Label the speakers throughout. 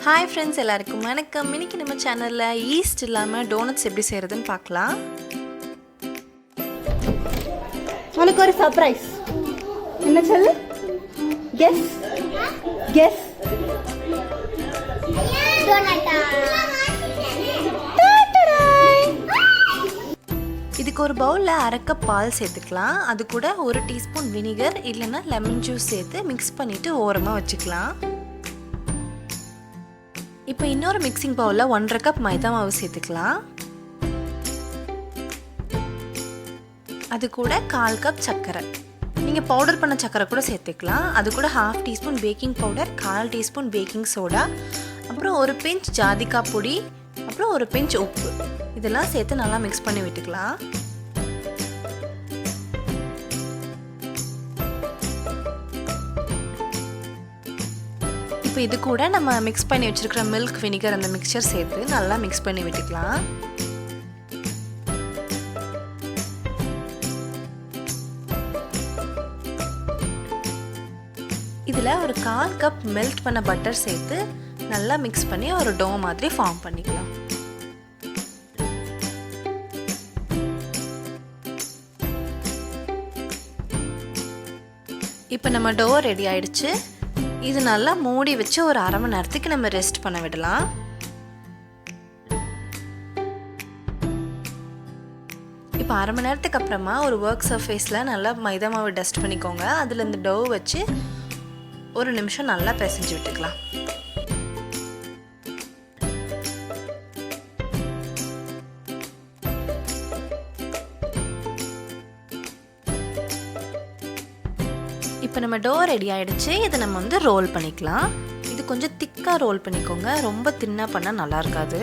Speaker 1: Hi friends, எல்லாருக்கும் வணக்கம். இன்னைக்கு நம்ம சேனலில் ஈஸ்ட் இல்லாமல் டோனட்ஸ் எப்படி செய்கிறதுன்னு பார்க்கலாம்.
Speaker 2: உனக்கு ஒரு சர்ப்ரைஸ். என்ன சொல்லு? Guess guess.
Speaker 1: இதுக்கு ஒரு பவுலில் அரை கப் பால் சேர்த்துக்கலாம். அது கூட 1 டீஸ்பூன் வினிகர் இல்லைன்னா லெமன் ஜூஸ் சேர்த்து மிக்ஸ் பண்ணிவிட்டு ஓரமாக வச்சுக்கலாம். இப்போ இன்னொரு மிக்சிங் பவுலில் 1/2 கப் மைதா மாவு சேர்த்துக்கலாம். அது கூட 1/4 கப் சர்க்கரை. நீங்கள் பவுடர் பண்ண சர்க்கரை கூட சேர்த்துக்கலாம். அது கூட 1/2 teaspoon baking powder, 1/4 teaspoon baking soda, அப்புறம் ஒரு பிஞ்ச் ஜாதிக்காய் பொடி, அப்புறம் ஒரு பிஞ்ச் உப்பு, இதெல்லாம் சேர்த்து நல்லா மிக்ஸ் பண்ணி விட்டுக்கலாம். இப்போ இது கூட நம்ம மிக்ஸ் பண்ணி வச்சுருக்கிற மில்க், வினிகர் அந்த மிக்சர் சேர்த்து நல்லா மிக்ஸ் பண்ணி விட்டுக்கலாம். இதில் ஒரு 1/4 கப் மெல்ட் பண்ண பட்டர் சேர்த்து நல்லா மிக்ஸ் பண்ணி ஒரு டோ மாதிரி ஃபார்ம் பண்ணிக்கலாம். இப்போ நம்ம டோ ரெடி ஆயிடுச்சு. இது நல்லா மூடி வச்சு ஒரு 1/2 மணி நேரத்துக்கு நம்ம ரெஸ்ட் பண்ண விடலாம். இப்போ 1/2 மணி நேரத்துக்கு அப்புறமா ஒரு ஒர்க் சர்ஃபேஸில் நல்லா மைதா மாவு டஸ்ட் பண்ணிக்கோங்க. அதில் இந்த டோ வச்சு 1 நிமிஷம் நல்லா பிசைஞ்சு விட்டுக்கலாம். இப்போ நம்ம டோ ரெடி ஆகிடுச்சு. இதை நம்ம வந்து ரோல் பண்ணிக்கலாம். இது கொஞ்சம் திக்காக ரோல் பண்ணிக்கோங்க, ரொம்ப தின்னாக பண்ணால் நல்லா இருக்காது.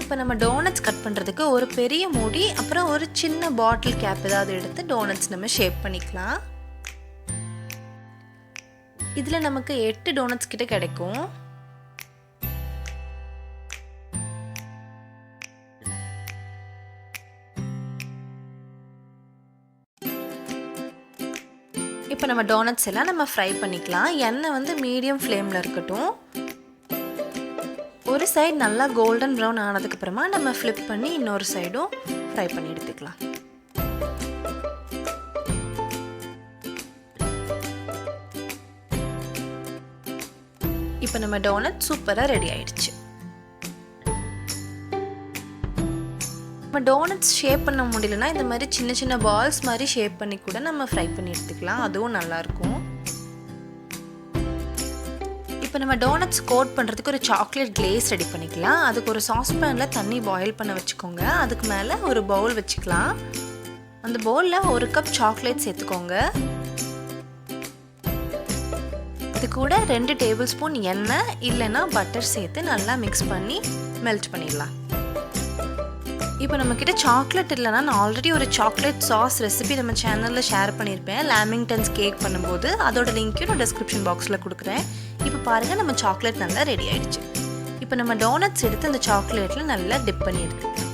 Speaker 1: இப்போ நம்ம டோனட்ஸ் கட் பண்ணுறதுக்கு ஒரு பெரிய மூடி, அப்புறம் ஒரு சின்ன பாட்டில் கேப் ஏதாவது எடுத்து டோனட்ஸ் நம்ம ஷேப் பண்ணிக்கலாம். இதில் நமக்கு 8 டோனட்ஸ் கிட்ட கிடைக்கும். இப்போ நம்ம டோனட்ஸ் எல்லாம் நம்ம ஃப்ரை பண்ணிக்கலாம். எண்ணெய் வந்து மீடியம் ஃப்ளேமில் இருக்கட்டும். ஒரு சைடு நல்லா கோல்டன் ப்ரௌன் ஆனதுக்கப்புறமா நம்ம ஃப்ளிப் பண்ணி இன்னொரு சைடும் ஃப்ரை பண்ணி எடுத்துக்கலாம். இப்போ நம்ம டோனட் சூப்பராக ரெடி ஆயிடுச்சு. நம்ம டோனட்ஸ் ஷேப் பண்ண முடியலன்னா இந்த மாதிரி சின்ன சின்ன பால்ஸ் மாதிரி ஷேப் பண்ணி கூட நம்ம ஃப்ரை பண்ணி எடுத்துக்கலாம். அதுவும் நல்லாயிருக்கும். இப்போ நம்ம டோனட்ஸ் கோட் பண்ணுறதுக்கு ஒரு சாக்லேட் கிளேஸ் ரெடி பண்ணிக்கலாம். அதுக்கு ஒரு சாஸ்பேனில் தண்ணி பாயில் பண்ண வச்சுக்கோங்க. அதுக்கு மேலே ஒரு பவுல் வச்சுக்கலாம். அந்த பவுலில் 1 கப் சாக்லேட் சேர்த்துக்கோங்க. இது கூட 2 டேபிள் ஸ்பூன் எண்ணெய் இல்லைன்னா பட்டர் சேர்த்து நல்லா மிக்ஸ் பண்ணி மெல்ட் பண்ணிடலாம். இப்போ நம்மக்கிட்ட சாக்லேட் இல்லைனா நான் ஆல்ரெடி ஒரு சாக்லேட் சாஸ் ரெசிபி நம்ம சேனலில் ஷேர் பண்ணியிருப்பேன். லாமிங்டன்ஸ் கேக் பண்ணும்போது அதோட லிங்க்கையும் நான் டிஸ்கிரிப்ஷன் பாக்ஸில் கொடுக்குறேன். இப்போ பாருங்கள், நம்ம சாக்லேட் நல்லா ரெடி ஆகிடுச்சு. இப்போ நம்ம டோனட்ஸ் எடுத்து அந்த சாக்லேட்டில் நல்லா டிப் பண்ணி எடுத்துக்கலாம்.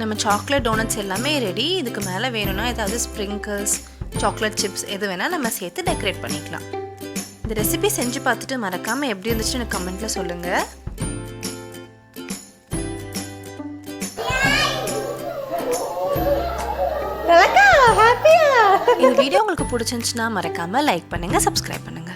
Speaker 1: நம்ம சாக்லேட் டோனட்ஸ் எல்லாமே ரெடி. இதுக்கு மேலே வேணும்னா ஏதாவது ஸ்ப்ரிங்கிள்ஸ், சாக்லேட் சிப்ஸ் எது வேணால் நம்ம சேர்த்து டெக்கரேட் பண்ணிக்கலாம். இந்த ரெசிபி செஞ்சு பார்த்துட்டு மறக்காமல் எப்படி இருந்துச்சுன்னு எனக்கு கமெண்ட்டில் சொல்லுங்கள். இந்த வீடியோ உங்களுக்கு பிடிச்சிருந்துச்சுன்னா மறக்காம லைக் பண்ணுங்க, சப்ஸ்கிரைப் பண்ணுங்க.